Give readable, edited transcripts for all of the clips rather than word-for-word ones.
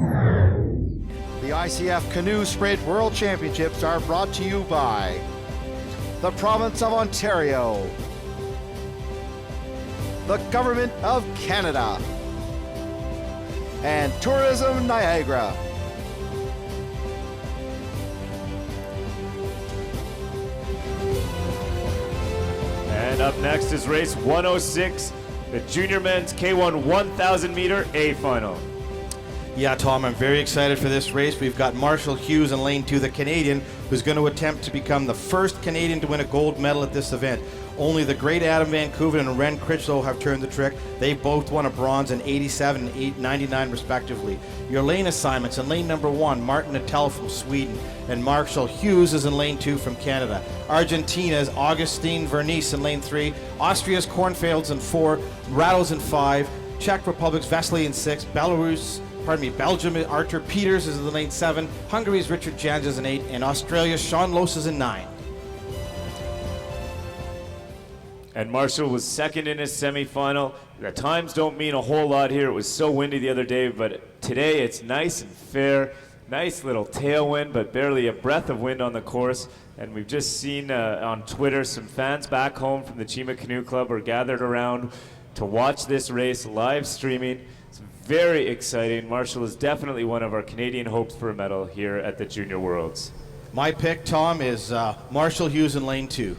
The ICF Canoe Sprint World Championships are brought to you by the Province of Ontario, the Government of Canada, and Tourism Niagara. And up next is race 106, the Junior Men's K1 1000 meter A final. Yeah, Tom, I'm very excited for this race. We've got Marshall Hughes in lane 2, the Canadian, who's going to attempt to become the first Canadian to win a gold medal at this event. Only the great Adam Van Couven and Ren Critchlow have turned the trick. They both won a bronze in 87 and 99 respectively. Your lane assignments: in lane number 1, Martin Nattell from Sweden, and Marshall Hughes is in lane 2 from Canada. Argentina's Augustine Vernice in lane 3, Austria's Kornfelds in 4, Rattles in 5, Czech Republic's Vesely in 6, Belgium, Arthur Peters is in lane 7, Hungary's Richard Jans is in 8, and Australia's Sean Lose is in 9. And Marshall was second in his semifinal. The times don't mean a whole lot here. It was so windy the other day, but today it's nice and fair. Nice little tailwind, but barely a breath of wind on the course. And we've just seen on Twitter some fans back home from the Chima Canoe Club are gathered around to watch this race live streaming. It's very exciting. Marshall is definitely one of our Canadian hopes for a medal here at the Junior Worlds. My pick, Tom, is Marshall Hughes in lane 2.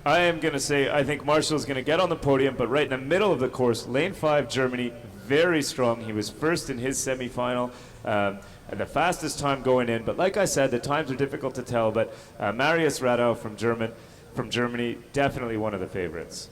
I am going to say I think Marshall's going to get on the podium, but right in the middle of the course, lane 5, Germany, very strong. He was first in his semifinal, and the fastest time going in. But like I said, the times are difficult to tell, but Marius Radow from Germany, definitely one of the favorites.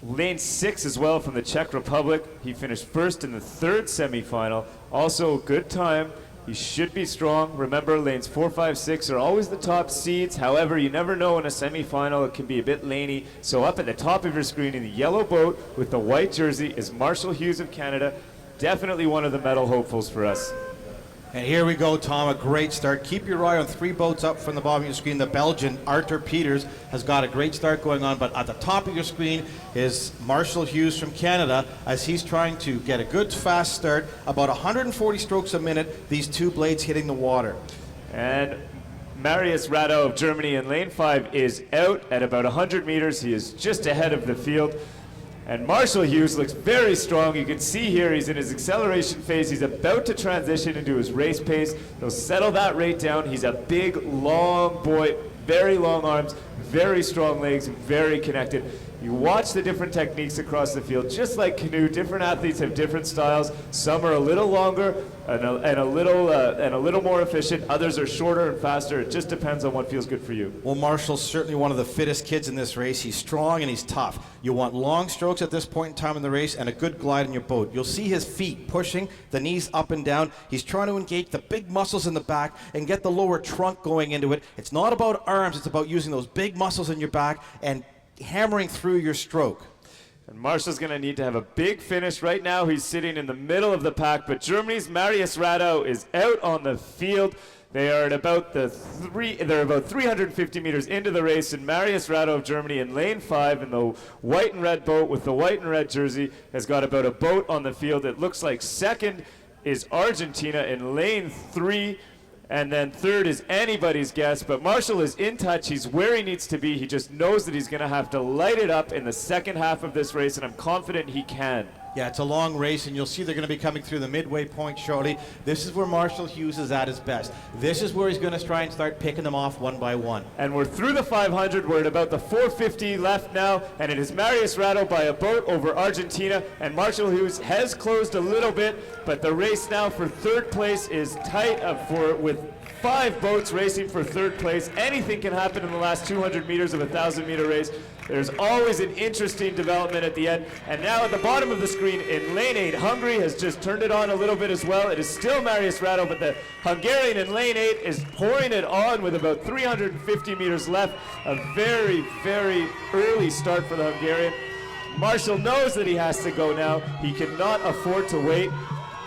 Lane 6 as well from the Czech Republic. He finished first in the 3rd semifinal. Also a good time. He should be strong. Remember, lanes 4, 5, 6 are always the top seeds. However, you never know in a semifinal. It can be a bit laney. So up at the top of your screen in the yellow boat with the white jersey is Marshall Hughes of Canada. Definitely one of the medal hopefuls for us. And here we go, Tom, a great start. Keep your eye on 3 boats up from the bottom of your screen. The Belgian, Arthur Peters, has got a great start going on, but at the top of your screen is Marshall Hughes from Canada as he's trying to get a good fast start, about 140 strokes a minute, these 2 blades hitting the water. And Marius Radow of Germany in lane 5 is out at about 100 meters. He is just ahead of the field. And Marshall Hughes looks very strong. You can see here he's in his acceleration phase. He's about to transition into his race pace. He'll settle that rate down. He's a big, long boy, very long arms, very strong legs, very connected. You watch the different techniques across the field. Just like canoe, different athletes have different styles. Some are a little longer and a little more efficient. Others are shorter and faster. It just depends on what feels good for you. Well, Marshall's certainly one of the fittest kids in this race. He's strong and he's tough. You want long strokes at this point in time in the race and a good glide in your boat. You'll see his feet pushing, the knees up and down. He's trying to engage the big muscles in the back and get the lower trunk going into it. It's not about arms. It's about using those big muscles in your back and hammering through your stroke. And Marshall's going to need to have a big finish. Right now he's sitting in the middle of the pack, but Germany's Marius Radow is out on the field. They are at about they're about 350 meters into the race, and Marius Radow of Germany in lane 5 in the white and red boat with the white and red jersey has got about a boat on the field. It looks like second is Argentina in lane 3. And then third is anybody's guess, but Marshall is in touch. He's where he needs to be. He just knows that he's going to have to light it up in the second half of this race, and I'm confident he can. Yeah, it's a long race, and you'll see they're going to be coming through the midway point shortly. This is where Marshall Hughes is at his best. This is where he's going to try and start picking them off one by one. And we're through the 500. We're at about the 450 left now, and it is Marius Radow by a boat over Argentina, and Marshall Hughes has closed a little bit, but the race now for third place is tight with 5 boats racing for third place. Anything can happen in the last 200 meters of a 1,000-meter race. There's always an interesting development at the end. And now at the bottom of the screen in lane 8, Hungary has just turned it on a little bit as well. It is still Marius Radow, but the Hungarian in lane 8 is pouring it on with about 350 meters left. A very, very early start for the Hungarian. Marshall knows that he has to go now. He cannot afford to wait.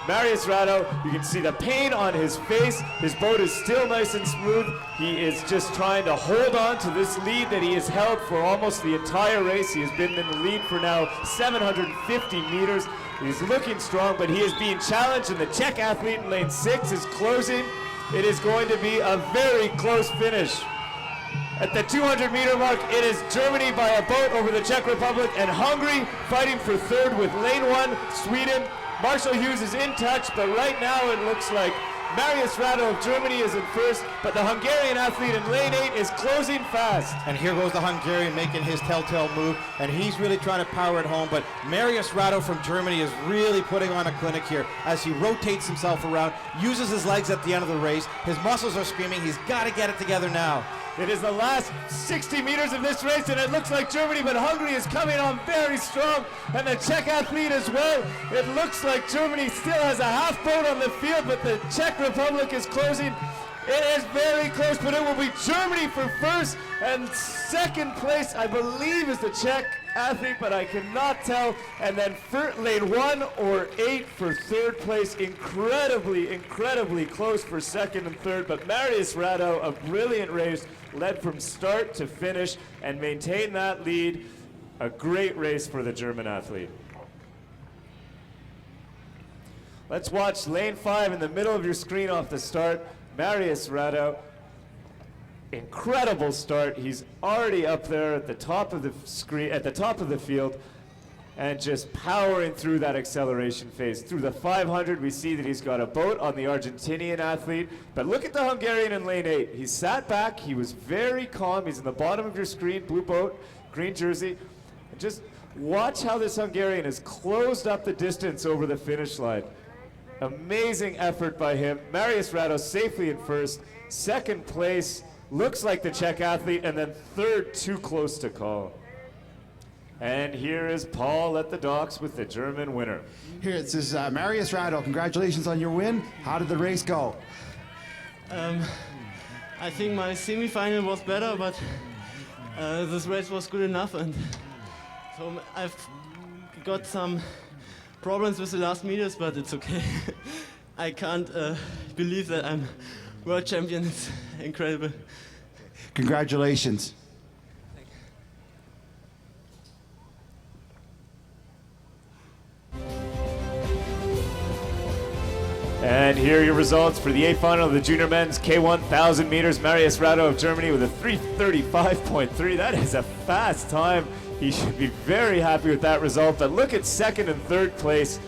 Marius Rado, you can see the pain on his face. His boat is still nice and smooth. He is just trying to hold on to this lead that he has held for almost the entire race. He has been in the lead for now 750 meters. He's looking strong, but he is being challenged, and the Czech athlete in lane 6 is closing. It is going to be a very close finish. At the 200-meter mark, it is Germany by a boat over the Czech Republic, and Hungary fighting for third with lane 1, Sweden. Marshall Hughes is in touch, but right now it looks like Marius Rado of Germany is in first, but the Hungarian athlete in lane 8 is closing fast. And here goes the Hungarian making his telltale move, and he's really trying to power it home, but Marius Rado from Germany is really putting on a clinic here as he rotates himself around, uses his legs at the end of the race. His muscles are screaming, he's got to get it together now. It is the last 60 meters of this race, and it looks like Germany, but Hungary is coming on very strong, and the Czech athlete as well. It looks like Germany still has a half boat on the field, but the Czech Republic is closing. It is very close, but it will be Germany for first, and second place, I believe, is the Czech athlete, but I cannot tell. And then lane 1 or 8 for third place. Incredibly close for second and third, but Marius Rado, a brilliant race, led from start to finish and maintained that lead. A great race for the German athlete. Let's watch lane 5 in the middle of your screen off the start. Marius Rado, incredible start. He's already up there at the top of the screen, at the top of the field, and just powering through that acceleration phase. Through the 500, we see that he's got a boat on the Argentinian athlete, but look at the Hungarian in lane 8. He sat back, he was very calm. He's in the bottom of your screen, blue boat, green jersey. And just watch how this Hungarian has closed up the distance over the finish line. Amazing effort by him. Marius Rado safely in first. Second place looks like the Czech athlete, and then third, too close to call. And here is Paul at the docks with the German winner. Here, this is Marius Rado. Congratulations on your win. How did the race go? I think my semi-final was better, but this race was good enough, and so I've got some problems with the last meters, but it's okay. I can't believe that I'm world champion. It's incredible. Congratulations. And here are your results for the A final of the junior men's K1000 meters. Marius Rado of Germany with a 3:35.3. That is a fast time. He should be very happy with that result. But look at second and third place.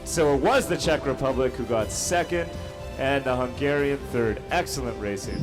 So it was the Czech Republic who got second and the Hungarian third. Excellent racing.